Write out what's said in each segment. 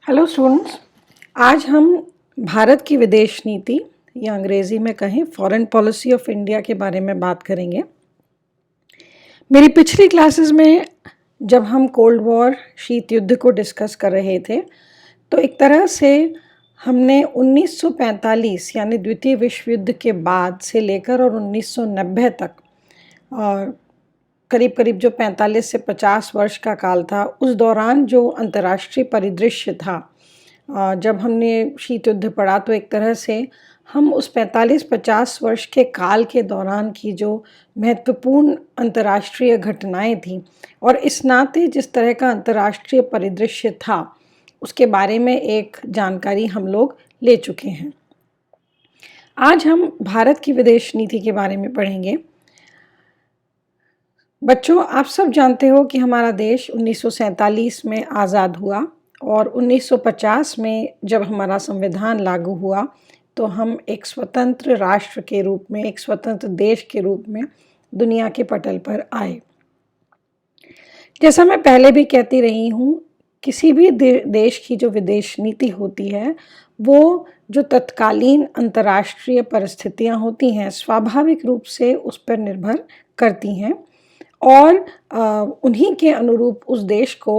Hello students. आज हम भारत की विदेश नीति या अंग्रेजी में कहें फॉरेन पॉलिसी ऑफ इंडिया के बारे में बात करेंगे। मेरी पिछली क्लासेस में जब हम कोल्ड वॉर शीत युद्ध को डिस्कस कर रहे थे तो एक तरह से हमने 1945 यानी द्वितीय विश्व युद्ध के बाद से लेकर और 1990 तक करीब करीब जो 45 से 50 वर्ष का काल था, उस दौरान जो अंतर्राष्ट्रीय परिदृश्य था, जब हमने शीत युद्ध पढ़ा तो एक तरह से हम उस 45-50 वर्ष के काल के दौरान की जो महत्वपूर्ण अंतर्राष्ट्रीय घटनाएं थीं और इस नाते जिस तरह का अंतर्राष्ट्रीय परिदृश्य था उसके बारे में एक जानकारी हम लोग ले चुके हैं। आज हम भारत की विदेश नीति के बारे में पढ़ेंगे। बच्चों, आप सब जानते हो कि हमारा देश 1947 में आज़ाद हुआ और 1950 में जब हमारा संविधान लागू हुआ तो हम एक स्वतंत्र राष्ट्र के रूप में, एक स्वतंत्र देश के रूप में दुनिया के पटल पर आए। जैसा मैं पहले भी कहती रही हूँ, किसी भी देश की जो विदेश नीति होती है वो जो तत्कालीन अंतर्राष्ट्रीय परिस्थितियाँ होती हैं स्वाभाविक रूप से उस पर निर्भर करती हैं और उन्हीं के अनुरूप उस देश को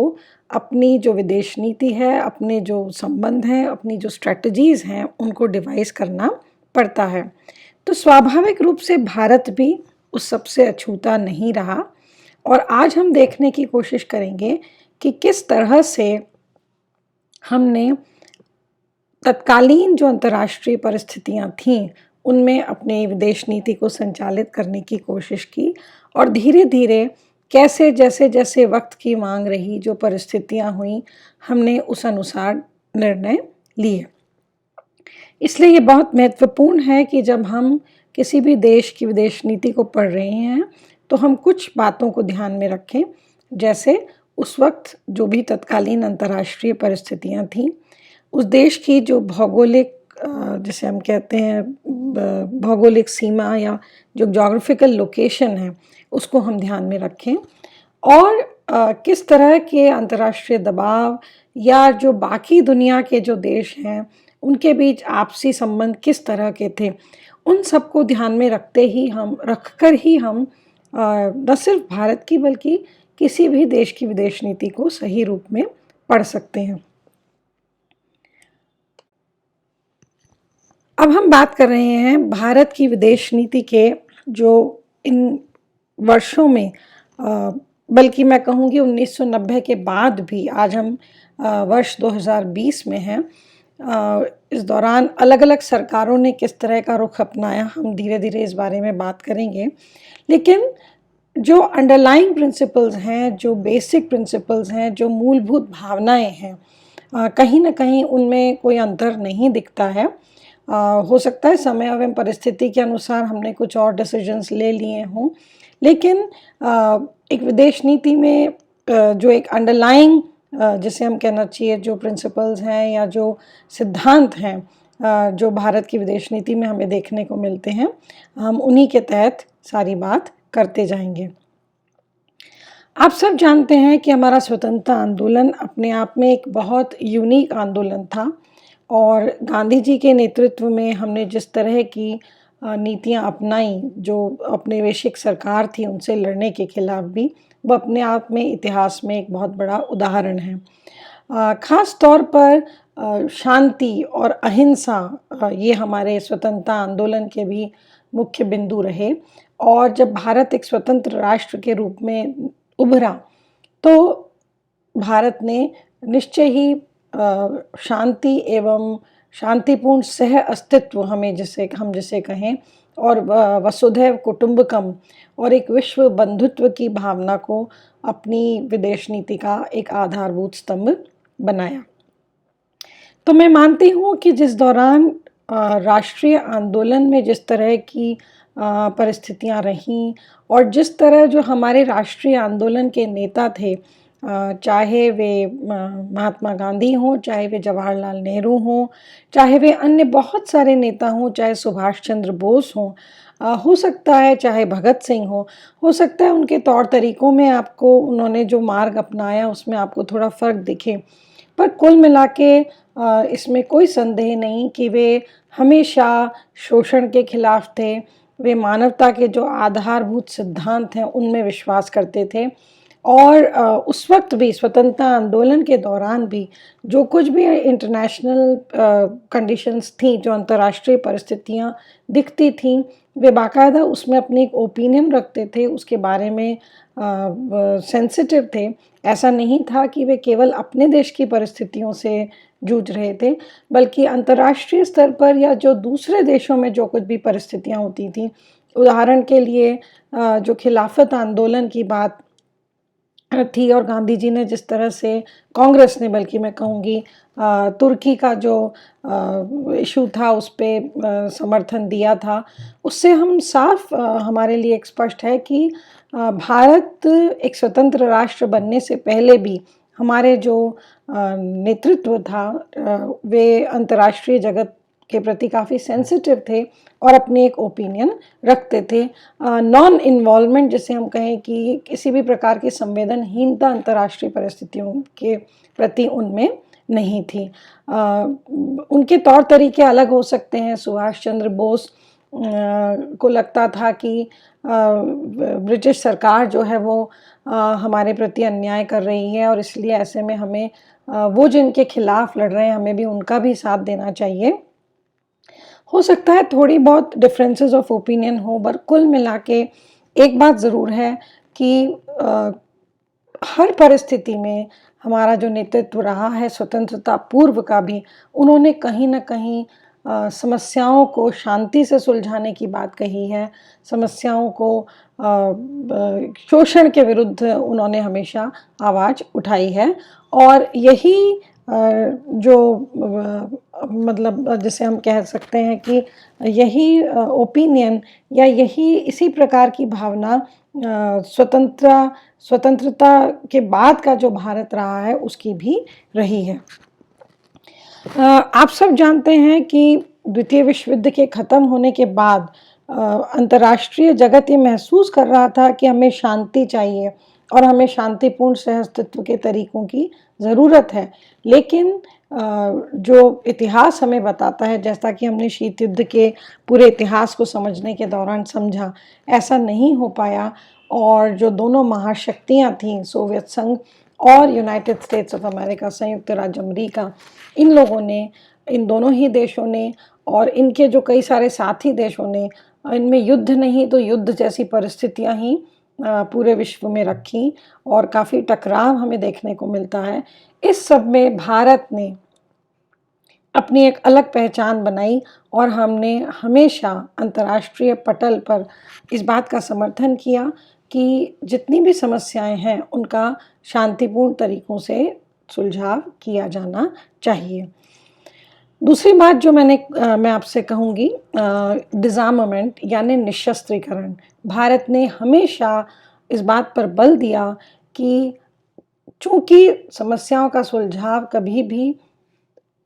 अपनी जो विदेश नीति है, अपने जो संबंध हैं, अपनी जो स्ट्रेटजीज़ हैं, उनको डिवाइस करना पड़ता है। तो स्वाभाविक रूप से भारत भी उस सबसे अछूता नहीं रहा और आज हम देखने की कोशिश करेंगे कि किस तरह से हमने तत्कालीन जो अंतर्राष्ट्रीय परिस्थितियां थीं उनमें अपने विदेश नीति को संचालित करने की कोशिश की और धीरे धीरे कैसे जैसे जैसे वक्त की मांग रही, जो परिस्थितियां हुई, हमने उस अनुसार निर्णय लिए। इसलिए ये बहुत महत्वपूर्ण है कि जब हम किसी भी देश की विदेश नीति को पढ़ रहे हैं तो हम कुछ बातों को ध्यान में रखें, जैसे उस वक्त जो भी तत्कालीन अंतर्राष्ट्रीय परिस्थितियां थीं, उस देश की जो भौगोलिक जिसे हम कहते हैं भौगोलिक सीमा या जो ज्योग्राफिकल लोकेशन है उसको हम ध्यान में रखें और किस तरह के अंतर्राष्ट्रीय दबाव या जो बाकी दुनिया के जो देश हैं उनके बीच आपसी संबंध किस तरह के थे, उन सबको ध्यान में रखकर ही हम न सिर्फ भारत की बल्कि किसी भी देश की विदेश नीति को सही रूप में पढ़ सकते हैं। अब हम बात कर रहे हैं भारत की विदेश नीति के जो इन वर्षों में, बल्कि मैं कहूँगी 1990 के बाद भी, आज हम वर्ष 2020 में हैं, इस दौरान अलग अलग सरकारों ने किस तरह का रुख अपनाया, हम धीरे धीरे इस बारे में बात करेंगे। लेकिन जो अंडरलाइंग प्रिंसिपल्स हैं, जो बेसिक प्रिंसिपल्स हैं, जो मूलभूत भावनाएं हैं, कहीं ना कहीं उनमें कोई अंतर नहीं दिखता है। हो सकता है समय एवं परिस्थिति के अनुसार हमने कुछ और डिसीजंस ले लिए हों, लेकिन एक विदेश नीति में जो एक अंडरलाइंग जिसे हम कहना चाहिए जो प्रिंसिपल्स हैं या जो सिद्धांत हैं जो भारत की विदेश नीति में हमें देखने को मिलते हैं, हम उन्हीं के तहत सारी बात करते जाएंगे। आप सब जानते हैं कि हमारा स्वतंत्रता आंदोलन अपने आप में एक बहुत यूनिक आंदोलन था और गांधी जी के नेतृत्व में हमने जिस तरह की नीतियां अपनाई, जो औपनिवेशिक सरकार थी उनसे लड़ने के खिलाफ भी, वो अपने आप में इतिहास में एक बहुत बड़ा उदाहरण है। ख़ास तौर पर शांति और अहिंसा ये हमारे स्वतंत्रता आंदोलन के भी मुख्य बिंदु रहे और जब भारत एक स्वतंत्र राष्ट्र के रूप में उभरा तो भारत ने निश्चय ही शांति एवं शांतिपूर्ण सह अस्तित्व हम जिसे कहें और वसुधैव कुटुंबकम और एक विश्व बंधुत्व की भावना को अपनी विदेश नीति का एक आधारभूत स्तंभ बनाया। तो मैं मानती हूँ कि जिस दौरान राष्ट्रीय आंदोलन में जिस तरह की परिस्थितियाँ रहीं और जिस तरह जो हमारे राष्ट्रीय आंदोलन के नेता थे, चाहे वे महात्मा गांधी हों, चाहे वे जवाहरलाल नेहरू हों, चाहे वे अन्य बहुत सारे नेता हों, चाहे सुभाष चंद्र बोस हों, हो सकता है चाहे भगत सिंह हो सकता है उनके तौर तरीक़ों में आपको, उन्होंने जो मार्ग अपनाया उसमें आपको थोड़ा फ़र्क दिखे, पर कुल मिला के इसमें कोई संदेह नहीं कि वे हमेशा शोषण के खिलाफ थे। वे मानवता के जो आधारभूत सिद्धांत हैं उनमें विश्वास करते थे और उस वक्त भी स्वतंत्रता आंदोलन के दौरान भी जो कुछ भी इंटरनेशनल कंडीशंस थी, जो अंतर्राष्ट्रीय परिस्थितियां दिखती थीं, वे बाकायदा उसमें अपनी एक ओपिनियन रखते थे, उसके बारे में सेंसिटिव थे। ऐसा नहीं था कि वे केवल अपने देश की परिस्थितियों से जूझ रहे थे, बल्कि अंतर्राष्ट्रीय स्तर पर या जो दूसरे देशों में जो कुछ भी परिस्थितियां होती थीं, उदाहरण के लिए जो खिलाफत आंदोलन की बात थी और गांधी जी ने जिस तरह से, कांग्रेस ने बल्कि मैं कहूँगी, तुर्की का जो इशू था उस पे समर्थन दिया था, उससे हम साफ हमारे लिए एक स्पष्ट है कि भारत एक स्वतंत्र राष्ट्र बनने से पहले भी हमारे जो नेतृत्व था वे अंतर्राष्ट्रीय जगत के प्रति काफ़ी सेंसिटिव थे और अपनी एक ओपिनियन रखते थे। नॉन इन्वॉल्वमेंट जिसे हम कहें कि किसी भी प्रकार की संवेदनहीनता अंतर्राष्ट्रीय परिस्थितियों के प्रति उनमें नहीं थी। उनके तौर तरीके अलग हो सकते हैं। सुभाष चंद्र बोस को लगता था कि ब्रिटिश सरकार जो है वो हमारे प्रति अन्याय कर रही है और इसलिए ऐसे में हमें वो जिनके खिलाफ लड़ रहे हैं हमें भी उनका भी साथ देना चाहिए। हो सकता है थोड़ी बहुत डिफरेंसेस ऑफ ओपिनियन हो, पर कुल मिला के एक बात ज़रूर है कि हर परिस्थिति में हमारा जो नेतृत्व रहा है स्वतंत्रता पूर्व का भी, उन्होंने कहीं न कहीं समस्याओं को शांति से सुलझाने की बात कही है। समस्याओं को शोषण के विरुद्ध उन्होंने हमेशा आवाज़ उठाई है और यही जो मतलब जिसे हम कह सकते हैं कि यही ओपिनियन या यही इसी प्रकार की भावना स्वतंत्रता के बाद का जो भारत रहा है उसकी भी रही है। आप सब जानते हैं कि द्वितीय विश्व युद्ध के ख़त्म होने के बाद अंतर्राष्ट्रीय जगत ये महसूस कर रहा था कि हमें शांति चाहिए और हमें शांतिपूर्ण सहअस्तित्व के तरीकों की ज़रूरत है। लेकिन जो इतिहास हमें बताता है, जैसा कि हमने शीत युद्ध के पूरे इतिहास को समझने के दौरान समझा, ऐसा नहीं हो पाया और जो दोनों महाशक्तियाँ थीं, सोवियत संघ और यूनाइटेड स्टेट्स ऑफ अमेरिका, संयुक्त राज्य अमेरिका, इन लोगों ने, इन दोनों ही देशों ने और इनके जो कई सारे साथी देशों ने इनमें युद्ध नहीं तो युद्ध जैसी परिस्थितियां ही पूरे विश्व में रखी और काफ़ी टकराव हमें देखने को मिलता है। इस सब में भारत ने अपनी एक अलग पहचान बनाई और हमने हमेशा अंतर्राष्ट्रीय पटल पर इस बात का समर्थन किया कि जितनी भी समस्याएं हैं उनका शांतिपूर्ण तरीकों से सुलझाव किया जाना चाहिए। दूसरी बात जो मैं आपसे कहूँगी, डिज़ार्मामेंट यानी निशस्त्रीकरण। भारत ने हमेशा इस बात पर बल दिया कि चूँकि समस्याओं का सुलझाव कभी भी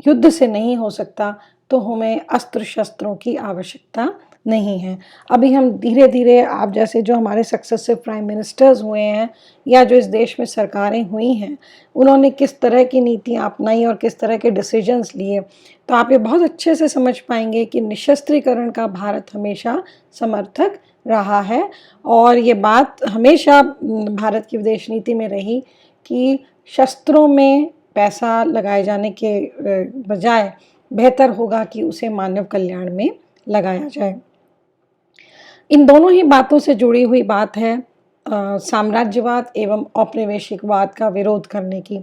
युद्ध से नहीं हो सकता, तो हमें अस्त्र शस्त्रों की आवश्यकता नहीं है। अभी हम धीरे धीरे, आप जैसे जो हमारे सक्सेसिव प्राइम मिनिस्टर्स हुए हैं या जो इस देश में सरकारें हुई हैं, उन्होंने किस तरह की नीतियाँ अपनाई और किस तरह के डिसीजंस लिए, तो आप ये बहुत अच्छे से समझ पाएंगे कि निशस्त्रीकरण का भारत हमेशा समर्थक रहा है। और ये बात हमेशा भारत की विदेश नीति में रही कि शस्त्रों में पैसा लगाए जाने के बजाय बेहतर होगा कि उसे मानव कल्याण में लगाया जाए। इन दोनों ही बातों से जुड़ी हुई बात है साम्राज्यवाद एवं औपनिवेशिकवाद का विरोध करने की।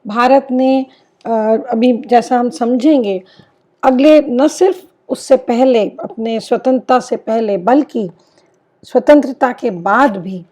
भारत ने अभी जैसा हम समझेंगे अगले, न सिर्फ उससे पहले, अपने स्वतंत्रता से पहले, बल्कि स्वतंत्रता के बाद भी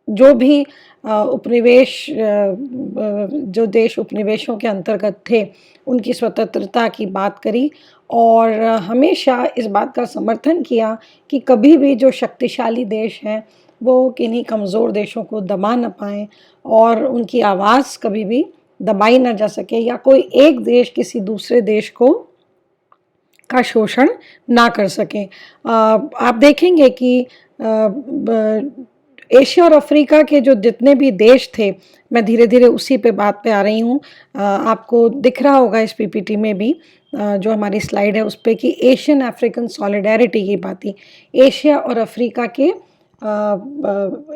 जो भी उपनिवेश, जो देश उपनिवेशों के अंतर्गत थे, उनकी स्वतंत्रता की बात करी और हमेशा इस बात का समर्थन किया कि कभी भी जो शक्तिशाली देश हैं वो किन्हीं कमज़ोर देशों को दबा न पाएँ और उनकी आवाज़ कभी भी दबाई ना जा सके या कोई एक देश किसी दूसरे देश को का शोषण ना कर सके। आप देखेंगे कि एशिया और अफ्रीका के जो जितने भी देश थे, मैं धीरे धीरे उसी पे बात पे आ रही हूँ। आपको दिख रहा होगा इस पीपीटी में भी, जो हमारी स्लाइड है उस पे, कि एशियन अफ्रीकन सॉलिडारिटी की बात थी, एशिया और अफ्रीका के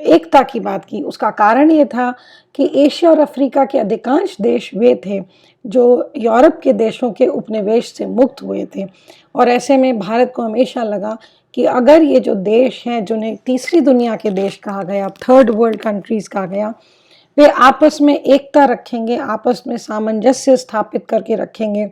एकता की बात की। उसका कारण ये था कि एशिया और अफ्रीका के अधिकांश देश वे थे जो यूरोप के देशों के उपनिवेश से मुक्त हुए थे, और ऐसे में भारत को हमेशा लगा कि अगर ये जो देश हैं जिन्हें तीसरी दुनिया के देश कहा गया, थर्ड वर्ल्ड कंट्रीज कहा गया, वे आपस में एकता रखेंगे, आपस में सामंजस्य स्थापित करके रखेंगे,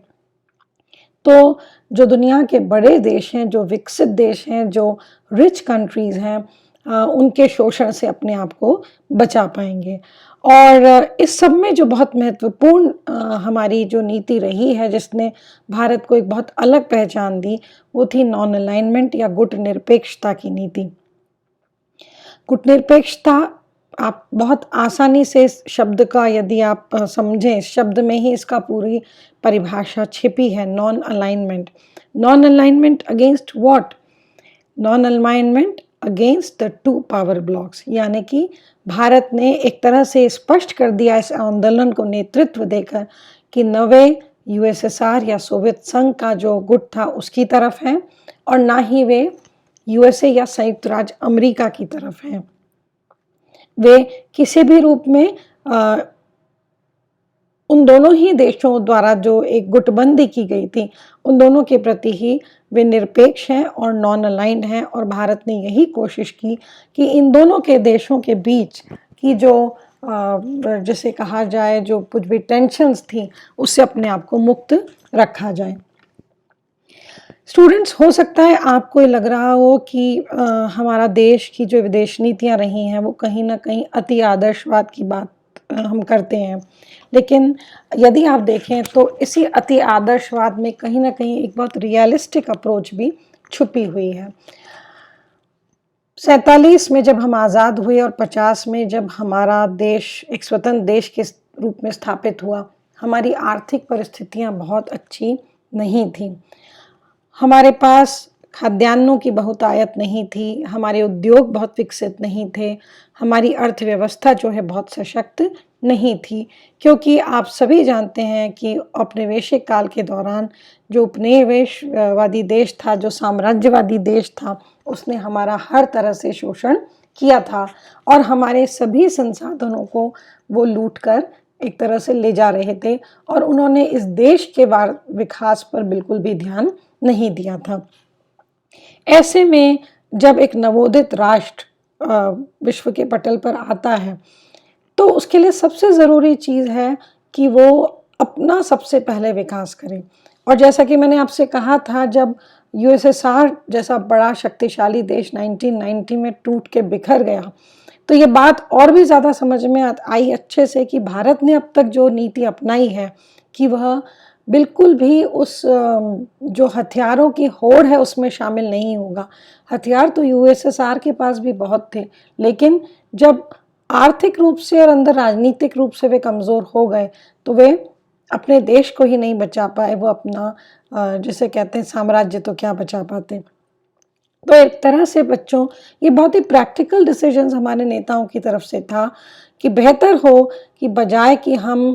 तो जो दुनिया के बड़े देश हैं, जो विकसित देश हैं, जो रिच कंट्रीज हैं, उनके शोषण से अपने आप को बचा पाएंगे। और इस सब में जो बहुत महत्वपूर्ण हमारी जो नीति रही है, जिसने भारत को एक बहुत अलग पहचान दी, वो थी नॉन अलाइनमेंट या गुट निरपेक्षता की नीति। गुटनिरपेक्षता, आप बहुत आसानी से इस शब्द का यदि आप समझें, इस शब्द में ही इसका पूरी परिभाषा छिपी है, non alignment. Non alignment against what? Non alignment against the two power blocks, यानी कि भारत ने एक तरह से स्पष्ट कर दिया इस आंदोलन को नेतृत्व देकर कि नवे यूएसएसआर या सोवियत संघ का जो गुट था उसकी तरफ है, और ना ही वे यूएसए या संयुक्त राज्य अमेरिका की तरफ हैं। वे किसी भी रूप में उन दोनों ही देशों द्वारा जो एक गुटबंदी की गई थी, उन दोनों के प्रति ही वे निरपेक्ष हैं और नॉन अलाइंड हैं। और भारत ने यही कोशिश की कि इन दोनों के देशों के बीच की जो जिसे कहा जाए जो कुछ भी टेंशन्स थी, उससे अपने आप को मुक्त रखा जाए। स्टूडेंट्स, हो सकता है आपको ये लग रहा हो कि हमारा देश की जो विदेश नीतियाँ रही हैं वो कहीं ना कहीं अति आदर्शवाद की बात हम करते हैं, लेकिन यदि आप देखें तो इसी अति आदर्शवाद में कहीं ना कहीं एक बहुत रियलिस्टिक अप्रोच भी छुपी हुई है। 47 में जब हम आज़ाद हुए और 50 में जब हमारा देश एक स्वतंत्र देश के रूप में स्थापित हुआ, हमारी आर्थिक परिस्थितियां बहुत अच्छी नहीं थी। हमारे पास खाद्यान्नों की बहुतायत नहीं थी, हमारे उद्योग बहुत विकसित नहीं थे, हमारी अर्थव्यवस्था जो है बहुत सशक्त नहीं थी, क्योंकि आप सभी जानते हैं कि औपनिवेशिक काल के दौरान जो उपनिवेशवादी देश था, जो साम्राज्यवादी देश था, उसने हमारा हर तरह से शोषण किया था और हमारे सभी संसाधनों को वो लूट कर एक तरह से ले जा रहे थे, और उन्होंने इस देश के विकास पर बिल्कुल भी ध्यान नहीं दिया था। ऐसे में जब एक नवोदित राष्ट्र विश्व के पटल पर आता है, तो उसके लिए सबसे ज़रूरी चीज़ है कि वो अपना सबसे पहले विकास करे। और जैसा कि मैंने आपसे कहा था, जब यूएसएसआर जैसा बड़ा शक्तिशाली देश 1990 में टूट के बिखर गया, तो ये बात और भी ज़्यादा समझ में आई अच्छे से कि भारत ने अब तक जो नीति अपनाई है कि वह बिल्कुल भी उस जो हथियारों की होड़ है उसमें शामिल नहीं होगा। हथियार तो यूएसएसआर के पास भी बहुत थे, लेकिन जब आर्थिक रूप से और अंदर राजनीतिक रूप से वे कमज़ोर हो गए तो वे अपने देश को ही नहीं बचा पाए, वो अपना जिसे कहते हैं साम्राज्य तो क्या बचा पाते। तो एक तरह से बच्चों, ये बहुत ही प्रैक्टिकल डिसीजंस हमारे नेताओं की तरफ से था कि बेहतर हो कि बजाय कि हम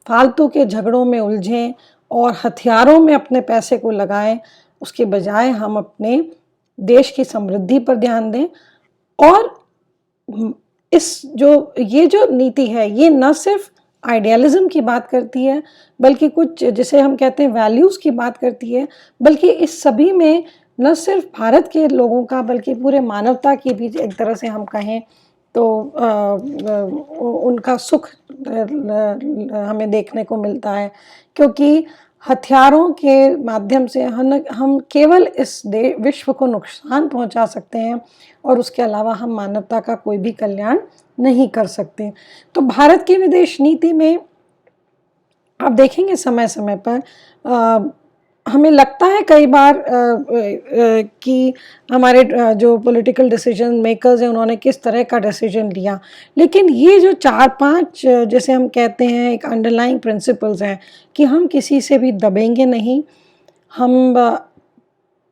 फालतू के झगड़ों में उलझें और हथियारों में अपने पैसे को लगाएं, उसके बजाय हम अपने देश की समृद्धि पर ध्यान दें। और ये जो नीति है, ये न सिर्फ आइडियलिज्म की बात करती है, बल्कि कुछ जिसे हम कहते हैं वैल्यूज़ की बात करती है, बल्कि इस सभी में न सिर्फ भारत के लोगों का बल्कि पूरे मानवता की भी एक तरह से हम कहें तो उनका सुख हमें देखने को मिलता है, क्योंकि हथियारों के माध्यम से हम केवल इस विश्व को नुकसान पहुंचा सकते हैं और उसके अलावा हम मानवता का कोई भी कल्याण नहीं कर सकते। तो भारत की विदेश नीति में आप देखेंगे समय समय पर हमें लगता है कई बार कि हमारे जो पॉलिटिकल डिसीजन मेकर्स हैं उन्होंने किस तरह का डिसीजन लिया, लेकिन ये जो 4-5 जैसे हम कहते हैं एक अंडरलाइंग प्रिंसिपल्स हैं कि हम किसी से भी दबेंगे नहीं, हम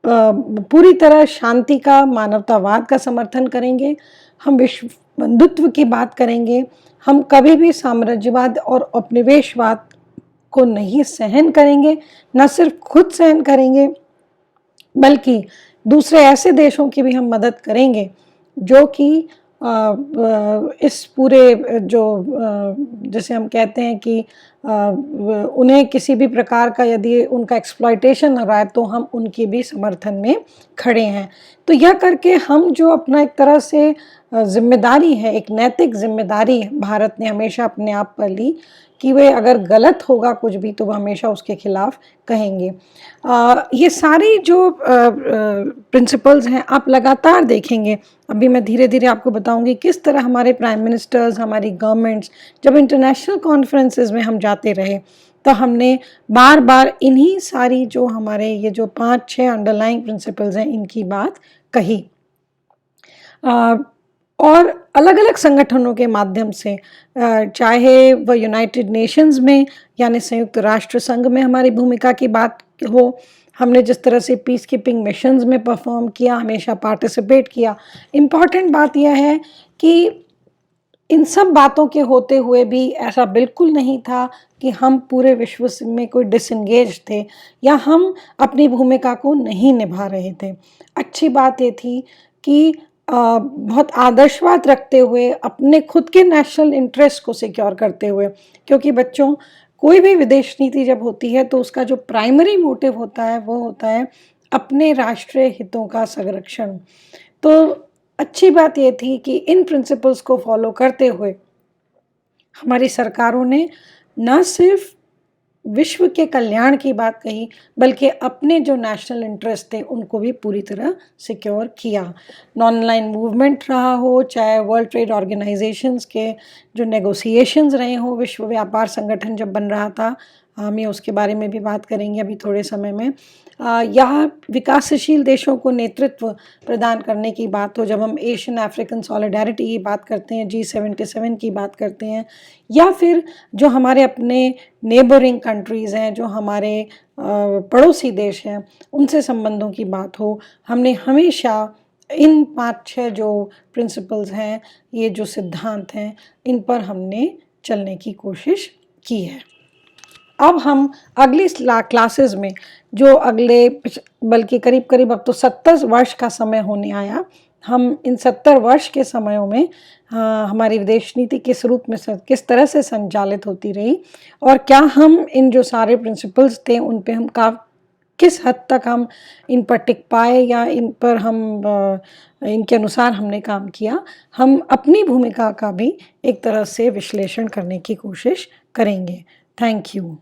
पूरी तरह शांति का, मानवतावाद का समर्थन करेंगे, हम विश्व बंधुत्व की बात करेंगे, हम कभी भी साम्राज्यवाद और उपनिवेशवाद को नहीं सहन करेंगे, न सिर्फ खुद सहन करेंगे बल्कि दूसरे ऐसे देशों की भी हम मदद करेंगे जो कि इस पूरे जो जैसे हम कहते हैं कि उन्हें किसी भी प्रकार का यदि उनका एक्सप्लॉयटेशन हो रहा है तो हम उनके भी समर्थन में खड़े हैं। तो यह करके हम जो अपना एक तरह से जिम्मेदारी है, एक नैतिक जिम्मेदारी भारत ने हमेशा अपने आप पर ली कि वे अगर गलत होगा कुछ भी तो वह हमेशा उसके खिलाफ कहेंगे। ये सारी जो प्रिंसिपल्स हैं आप लगातार देखेंगे, अभी मैं धीरे धीरे आपको बताऊंगी किस तरह हमारे प्राइम मिनिस्टर्स, हमारी गवर्नमेंट्स जब इंटरनेशनल कॉन्फ्रेंसेस में हम जाते रहे तो हमने बार बार इन्हीं सारी जो हमारे ये जो 5-6 अंडरलाइंग प्रिंसिपल्स हैं इनकी बात कही। और अलग अलग संगठनों के माध्यम से, चाहे वह यूनाइटेड नेशंस में यानी संयुक्त राष्ट्र संघ में हमारी भूमिका की बात हो, हमने जिस तरह से पीस कीपिंग मिशंस में परफॉर्म किया, हमेशा पार्टिसिपेट किया। इम्पॉर्टेंट बात यह है कि इन सब बातों के होते हुए भी ऐसा बिल्कुल नहीं था कि हम पूरे विश्व में कोई डिसएंगेज थे या हम अपनी भूमिका को नहीं निभा रहे थे। अच्छी बात ये थी कि बहुत आदर्शवाद रखते हुए अपने खुद के नेशनल इंटरेस्ट को सिक्योर करते हुए, क्योंकि बच्चों कोई भी विदेश नीति जब होती है तो उसका जो प्राइमरी मोटिव होता है वो होता है अपने राष्ट्रीय हितों का संरक्षण। तो अच्छी बात ये थी कि इन प्रिंसिपल्स को फॉलो करते हुए हमारी सरकारों ने न सिर्फ विश्व के कल्याण की बात कही बल्कि अपने जो नेशनल इंटरेस्ट थे उनको भी पूरी तरह सिक्योर किया। नॉन लाइन मूवमेंट रहा हो, चाहे वर्ल्ड ट्रेड ऑर्गेनाइजेशंस के जो नेगोशिएशंस रहे हों, विश्व व्यापार संगठन जब बन रहा था, हम ये उसके बारे में भी बात करेंगे अभी थोड़े समय में। यहाँ विकासशील देशों को नेतृत्व प्रदान करने की बात हो, जब हम एशियन अफ्रीकन सॉलिडारिटी की बात करते हैं, G77 की बात करते हैं, या फिर जो हमारे अपने नेबरिंग कंट्रीज़ हैं, जो हमारे पड़ोसी देश हैं, उनसे संबंधों की बात हो, हमने हमेशा इन 5-6 जो प्रिंसिपल्स हैं, ये जो सिद्धांत हैं, इन पर हमने चलने की कोशिश की है। अब हम अगली क्लासेस में जो अगले बल्कि करीब करीब अब तो 70 वर्ष का समय होने आया, हम इन 70 वर्ष के समयों में हमारी विदेश नीति किस रूप में किस तरह से संचालित होती रही और क्या हम इन जो सारे प्रिंसिपल्स थे उन पे हम किस हद तक हम इन पर टिक पाए या इन पर हम इनके अनुसार हमने काम किया, हम अपनी भूमिका का भी एक तरह से विश्लेषण करने की कोशिश करेंगे। Thank you.